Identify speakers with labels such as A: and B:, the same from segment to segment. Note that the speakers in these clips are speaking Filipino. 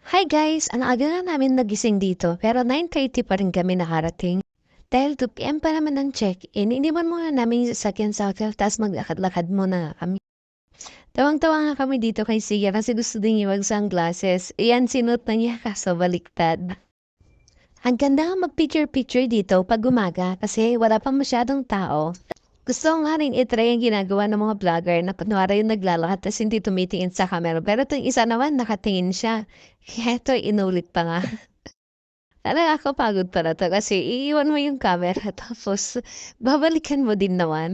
A: Hi guys! Ang aga na namin nagising dito pero 9:30 pa rin kami nakarating. Dahil 2 PM pa naman ng check-in, iniwan muna namin yung sasakyan sa hotel tapos maglakad-lakad muna nga kami. Tawang-tawa nga kami dito kay Sia kasi gusto din niya mag-sunglasses. Iyan, sinuot na niya kaso baliktad. Ang ganda nga mag-picture-picture dito pag umaga kasi wala pang masyadong tao. Gusto ko nga rin i-try ang ginagawa ng mga vlogger na kunwari yung naglalakad tapos hindi tumitingin sa camera. Pero itong isa naman nakatingin siya. Kaya ito inulit pa nga. Nakakapagod pala 'to kasi iiwan mo yung camera tapos babalikan mo din naman.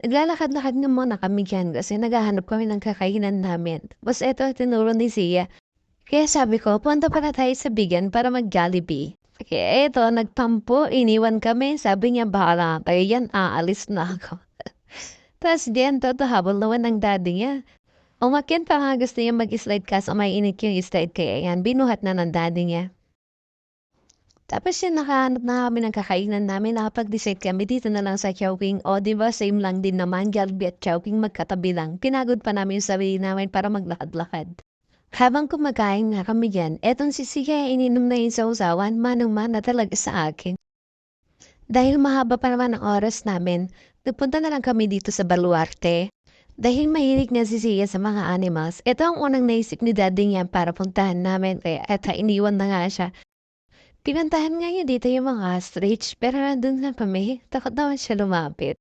A: Naglalakad-lakad nga muna kami diyan kasi naghahanap kami ng kakainan namin. Tapos eto tinuro ni Zia. Kaya sabi ko, punta pala tayo sa Bigan para mag-Jollibee. Kaya eto, nagtampo, iniwan kami. Sabi niya, bahala kayo yan, aalis na ako. Tapos diyan, toto habol naman ng daddy niya. Umakyat pa nga gusto niya mag-slide kaso may init yung slide kaya yan, binuhat na ng daddy niya. Tapos yun, nakahanap na kami ng kakainan namin. Nakapag-decide kami dito na lang sa Chowking. O, diba, same lang din naman. Jollibee at Chowking magkatabi lang. Pinagod pa namin yung sarili namin para maglakad-lakad. Habang kumakain nga kami dyan, etong si Sia ininom na yung sausawan, manang-mana talaga sa akin. Dahil mahaba pa naman ang oras namin, nagpunta na lang kami dito sa Baluarte. Dahil mahilig na si Sia sa mga animals, ito ang unang naisip ni daddy niya para puntahan namin kaya eto iniwan na nga siya. Pinuntahan nga niya dito yung mga ostrich pero nandun na kami, takot naman siya lumapit.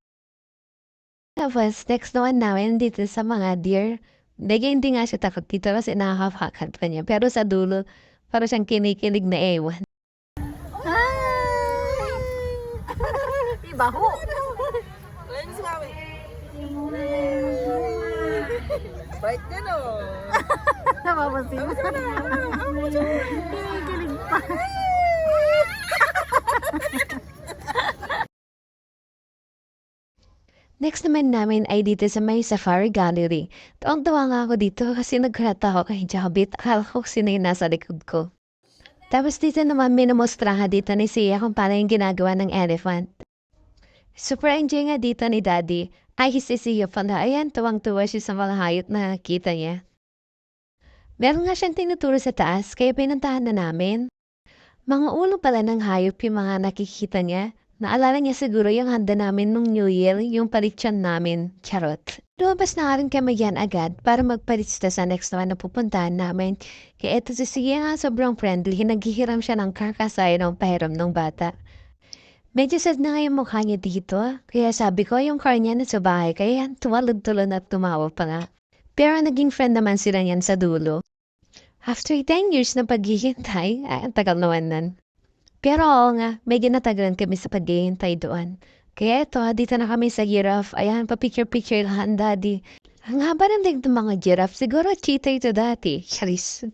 A: Tapos next naman namin dito sa mga deer. Hindi nga siya takot dito kasi nakakapakan pa niya. Pero sa dulo, parang siyang kinikilig na ewan.
B: Baho. Ayun si Mami. Bait niya no.
C: Napapansin mo. Kinikilig pa.
A: Next naman namin ay dito sa may Safari Gallery. Tuwang-tuwa nga ako dito kasi nagkarata ako kay Jabit. Akala ko sino yung nasa likod ko. Tapos dito naman minumustrahan dito ni Sia kung paano yung ginagawa ng elephant. Super enjoy nga dito ni Daddy. Ay si Sia pala. Ayan, tuwang-tuwa siya sa mga hayop na nakita niya. Meron nga siyang tinuturo sa taas kaya pinuntahan na namin. Mga ulo pala ng hayop yung mga nakikita niya. Naalala niya siguro yung handa namin nung New Year, yung palitsan namin. Charot. Lumabas na nga rin kami yan agad para magpalista sa next naman na pupuntahan namin. Kaya eto si Sia nga sobrang friendly, naghihiram siya ng karkasay ng pahiram ng bata. Medyo sad na nga yung mukha niya dito, kaya sabi ko yung car niya na sa bahay, kaya yan tumalod-tulon at tumawa pa nga. Pero naging friend naman sila niyan sa dulo. After 10 years na paghihintay, ang tagal naman nun. Pero oo nga, medyo natagalan kami sa paghihintay doon. Kaya eto, dito na kami sa giraffe. Ayan, pa-picture-picture lang, daddy. Ang haba ng leg ng mga giraffe, siguro cheetah ito dati. Charis.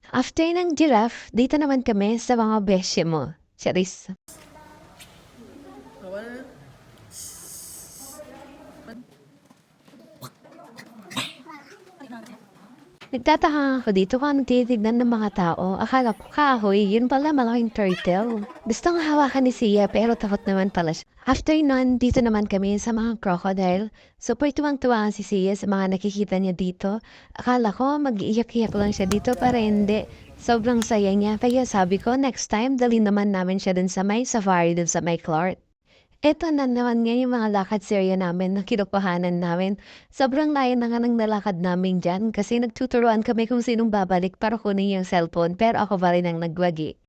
A: After ng giraffe, dito naman kami sa mga besye mo. Charis. Nagtataka ako dito kung titignan ng mga tao. Akala ko kahoy, yun pala malaking turtle. Gustong hawakan ni Sia pero takot naman pala siya. After nun, dito naman kami sa mga crocodile. Super tuwang-tuwa si Sia sa mga nakikita niya dito. Akala ko mag-iiyak-iyak lang siya dito para hindi. Sobrang saya niya. Kaya sabi ko, next time, dalhin naman namin siya dun sa may safari dun sa may Clark. Eto na naman nga yung mga lakad serya namin na kinukuhanan namin. Sobrang layo na nga ng nalakad namin dyan kasi nagtuturuan kami kung sinong babalik para kunin yung cellphone pero ako pa rin ang nagwagi.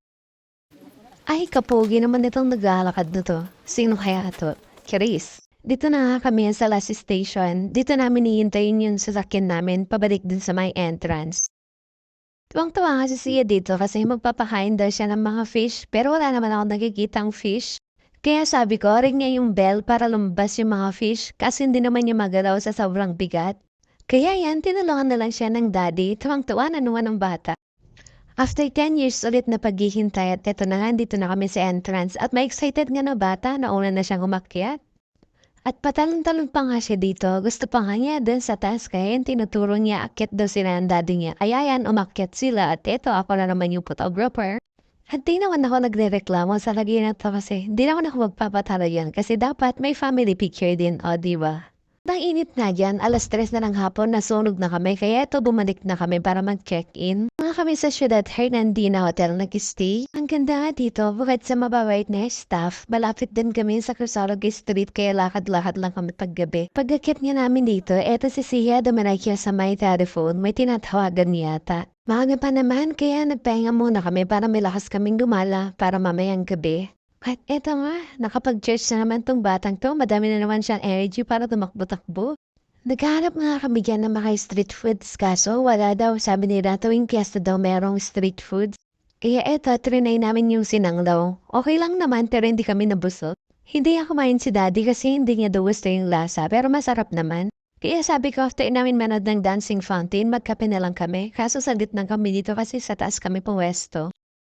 A: Ay, kapogi naman itong naglalakad na to. Sino kaya to? Charis. Dito na nga kami sa last station. Dito namin iintayin yung sasakyan namin pabalik din sa my entrance. Tuwang-tuwa nga si Sia dito kasi magpapakain daw siya ng mga fish pero wala naman ako nakikitang fish. Kaya sabi ko, ring niya yung bell para lumabas yung mga fish kasi hindi naman niya magalaw sa sobrang bigat. Kaya yan, tinulungan na lang siya ng daddy, tuwang-tuwa na naman ng bata. After 10 years ulit na paghihintay at eto na nga, dito na kami sa entrance at may excited nga na bata na una na siyang umakyat. At patalon-talon pa nga siya dito, gusto pa nga niya dun sa taas kaya yung tinuturo niya akyat daw sila ng daddy niya. Ayayan, umakyat sila at eto ako na naman yung photographer. At di naman ako nagre-reklamo sa lagi na to kasi di naman ako magpapatalo yan kasi dapat may family picture din, o diba? Nang init na dyan, 3:00 na ng hapon nasunog na kami kaya ito bumalik na kami para mag-check-in. Mga nga kami sa Ciudad Hernandina Hotel nag-stay. Ang ganda nga dito, bukod sa mababait na staff, malapit din kami sa Cruzarogue Street kaya lakad-lakad lang kami paggabi. Pagkakit nga namin dito, eto si Sia dumanay sa may telephone, may tinatawagan yata. Maaga pa naman kaya nagpahinga muna kami para may lakas kaming dumala para mamayang gabi. At eto nga, nakapag-church na naman tong batang to, madami na naman siyang energy para tumakbo-takbo. Naghahanap nga kami dyan ng mga street foods kaso wala daw, sabi nila tuwing piyesta daw merong street foods. Kaya eto, trinay namin yung sinanglaw. Okay lang naman pero hindi kami nabusog. Hindi ako kumain si daddy kasi hindi niya daw gusto yung lasa pero masarap naman. Kaya sabi ko after namin manood ng dancing fountain, magkape na lang kami. Kaso saglit lang kami dito kasi sa taas kami puwesto.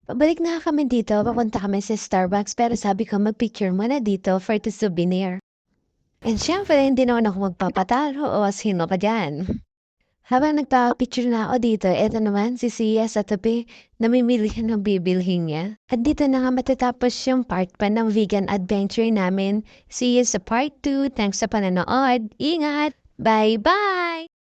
A: Pabalik na kami dito, papunta kami sa Starbucks pero sabi ko magpicture muna dito for the souvenir. And syempre, hindi naman ako magpapatalo o sino ka dyan. Habang nagpa-picture na ako dito, eto naman si Sia sa tabi, namimili siya ng bibilhin niya. At dito na nga matatapos yung part pa ng vegan adventure namin. See you sa part 2. Thanks sa panonood. Ingat! Bye-bye!